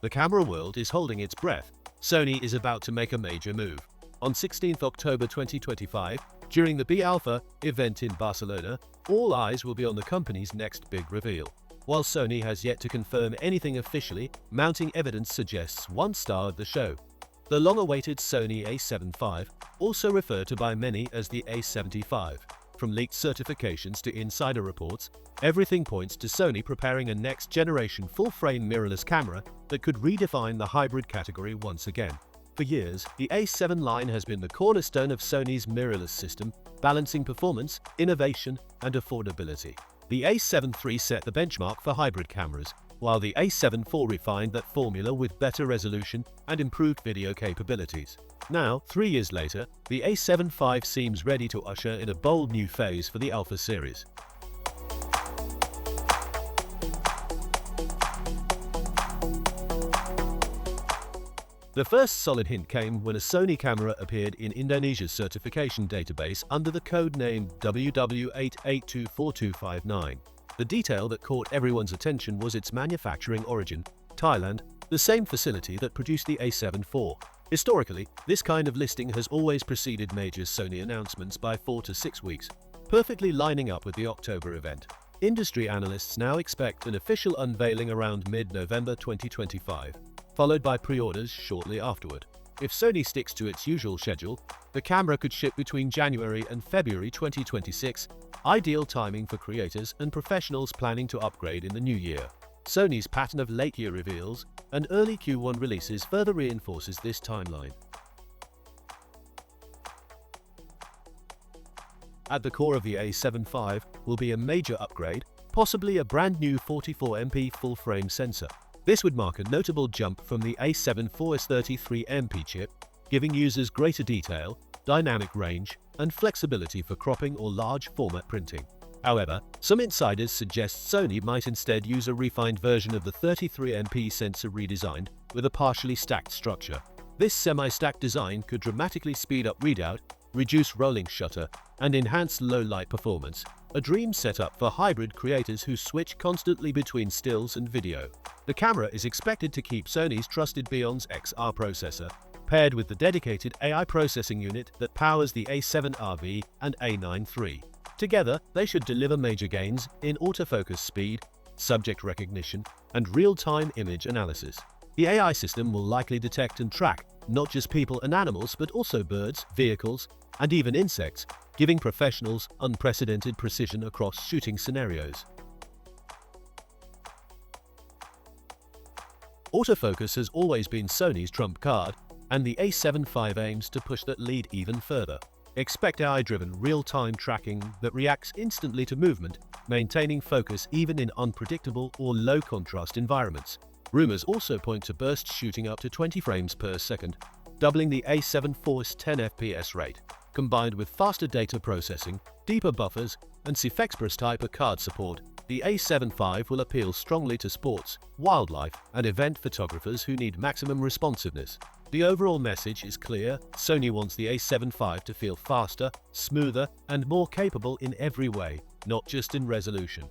The camera world is holding its breath. Sony is about to make a major move. On 16th October 2025, during the B-Alpha event in Barcelona, all eyes will be on the company's next big reveal. While Sony has yet to confirm anything officially, mounting evidence suggests one star at the show. The long-awaited Sony A7V, also referred to by many as the A7V. From leaked certifications to insider reports, everything points to Sony preparing a next-generation full-frame mirrorless camera that could redefine the hybrid category once again. For years, the A7 line has been the cornerstone of Sony's mirrorless system, balancing performance, innovation, and affordability. The A7 III set the benchmark for hybrid cameras, while the A7 IV refined that formula with better resolution and improved video capabilities. Now, 3 years later, the A7V seems ready to usher in a bold new phase for the Alpha series. The first solid hint came when a Sony camera appeared in Indonesia's certification database under the code name WW88242259. The detail that caught everyone's attention was its manufacturing origin, Thailand, the same facility that produced the A7 IV. Historically, this kind of listing has always preceded major Sony announcements by 4 to 6 weeks, perfectly lining up with the October event. Industry analysts now expect an official unveiling around mid-November 2025. Followed by pre-orders shortly afterward. If Sony sticks to its usual schedule, the camera could ship between January and February 2026, ideal timing for creators and professionals planning to upgrade in the new year. Sony's pattern of late-year reveals and early Q1 releases further reinforces this timeline. At the core of the A7V will be a major upgrade, possibly a brand new 44MP full-frame sensor. This would mark a notable jump from the A7 IV's 33MP chip, giving users greater detail, dynamic range, and flexibility for cropping or large-format printing. However, some insiders suggest Sony might instead use a refined version of the 33MP sensor redesigned with a partially stacked structure. This semi-stacked design could dramatically speed up readout, reduce rolling shutter, and enhance low-light performance, a dream setup for hybrid creators who switch constantly between stills and video. The camera is expected to keep Sony's trusted Beyond's XR processor, paired with the dedicated AI processing unit that powers the A7R V and A9 III. Together, they should deliver major gains in autofocus speed, subject recognition, and real-time image analysis. The AI system will likely detect and track not just people and animals but also birds, vehicles, and even insects, giving professionals unprecedented precision across shooting scenarios. Autofocus has always been Sony's trump card, and the A7V aims to push that lead even further. Expect AI-driven real-time tracking that reacts instantly to movement, maintaining focus even in unpredictable or low-contrast environments. Rumors also point to bursts shooting up to 20 frames per second, doubling the A7 IV's 10 FPS rate. Combined with faster data processing, deeper buffers, and CFexpress-type card support, the A7V will appeal strongly to sports, wildlife, and event photographers who need maximum responsiveness. The overall message is clear: Sony wants the A7V to feel faster, smoother, and more capable in every way, not just in resolution.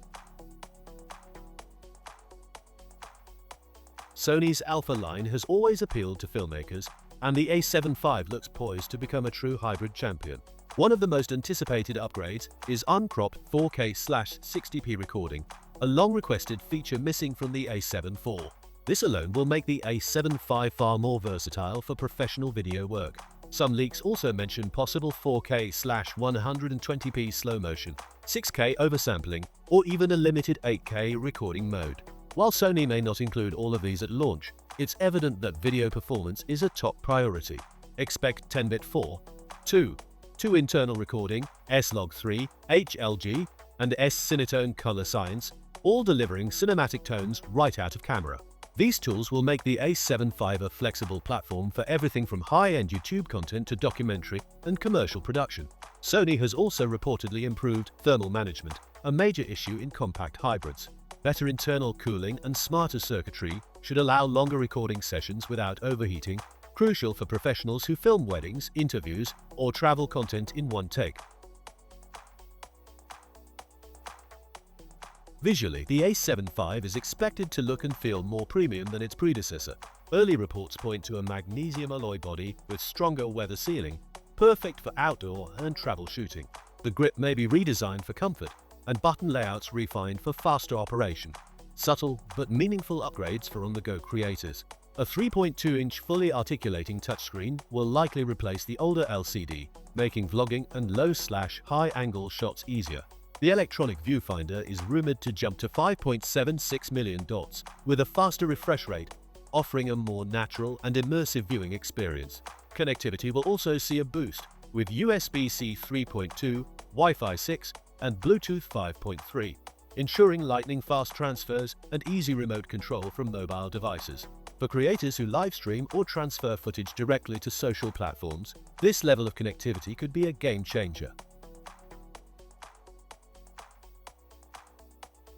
Sony's Alpha line has always appealed to filmmakers, and the A7V looks poised to become a true hybrid champion. One of the most anticipated upgrades is uncropped 4K/60p recording, a long-requested feature missing from the A7 IV. This alone will make the A7V far more versatile for professional video work. Some leaks also mention possible 4K/120p slow motion, 6K oversampling, or even a limited 8K recording mode. While Sony may not include all of these at launch, it's evident that video performance is a top priority. Expect 10-bit 4.2 internal recording, S-Log3, HLG, and S-Cinetone color science, all delivering cinematic tones right out of camera. These tools will make the A7V a flexible platform for everything from high-end YouTube content to documentary and commercial production. Sony has also reportedly improved thermal management, a major issue in compact hybrids. Better internal cooling and smarter circuitry should allow longer recording sessions without overheating, crucial for professionals who film weddings, interviews, or travel content in one take. Visually, the A7V is expected to look and feel more premium than its predecessor. Early reports point to a magnesium alloy body with stronger weather sealing, perfect for outdoor and travel shooting. The grip may be redesigned for comfort, and button layouts refined for faster operation. Subtle but meaningful upgrades for on-the-go creators. A 3.2-inch fully articulating touchscreen will likely replace the older LCD, making vlogging and low/high-angle shots easier. The electronic viewfinder is rumored to jump to 5.76 million dots, with a faster refresh rate, offering a more natural and immersive viewing experience. Connectivity will also see a boost, with USB-C 3.2, Wi-Fi 6, and Bluetooth 5.3, ensuring lightning-fast transfers and easy remote control from mobile devices. For creators who livestream or transfer footage directly to social platforms, this level of connectivity could be a game-changer.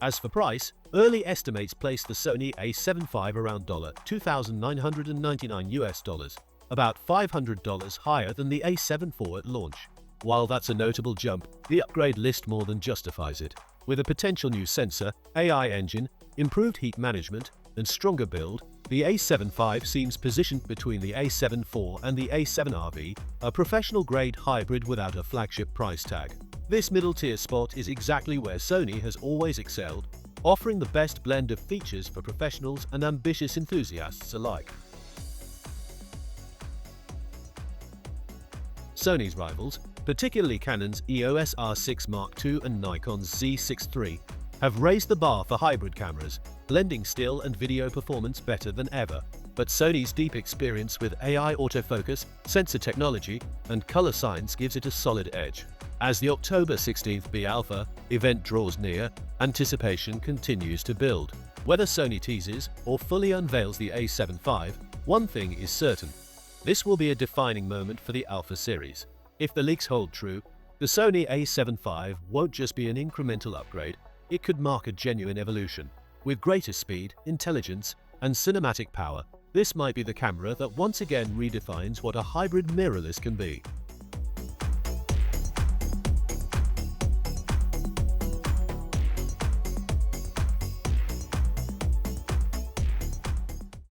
As for price, early estimates place the Sony A7V around $2,999, about $500 higher than the A7 IV at launch. While that's a notable jump, the upgrade list more than justifies it. With a potential new sensor, AI engine, improved heat management, and stronger build, the A7V seems positioned between the A7 IV and the A7R V, a professional-grade hybrid without a flagship price tag. This middle-tier spot is exactly where Sony has always excelled, offering the best blend of features for professionals and ambitious enthusiasts alike. Sony's rivals, particularly Canon's EOS R6 Mark II and Nikon's Z6 III, have raised the bar for hybrid cameras, blending still and video performance better than ever. But Sony's deep experience with AI autofocus, sensor technology, and color science gives it a solid edge. As the October 16th B-Alpha event draws near, anticipation continues to build. Whether Sony teases or fully unveils the A7V, one thing is certain. This will be a defining moment for the Alpha series. If the leaks hold true, the Sony A7V won't just be an incremental upgrade, it could mark a genuine evolution. With greater speed, intelligence, and cinematic power, this might be the camera that once again redefines what a hybrid mirrorless can be.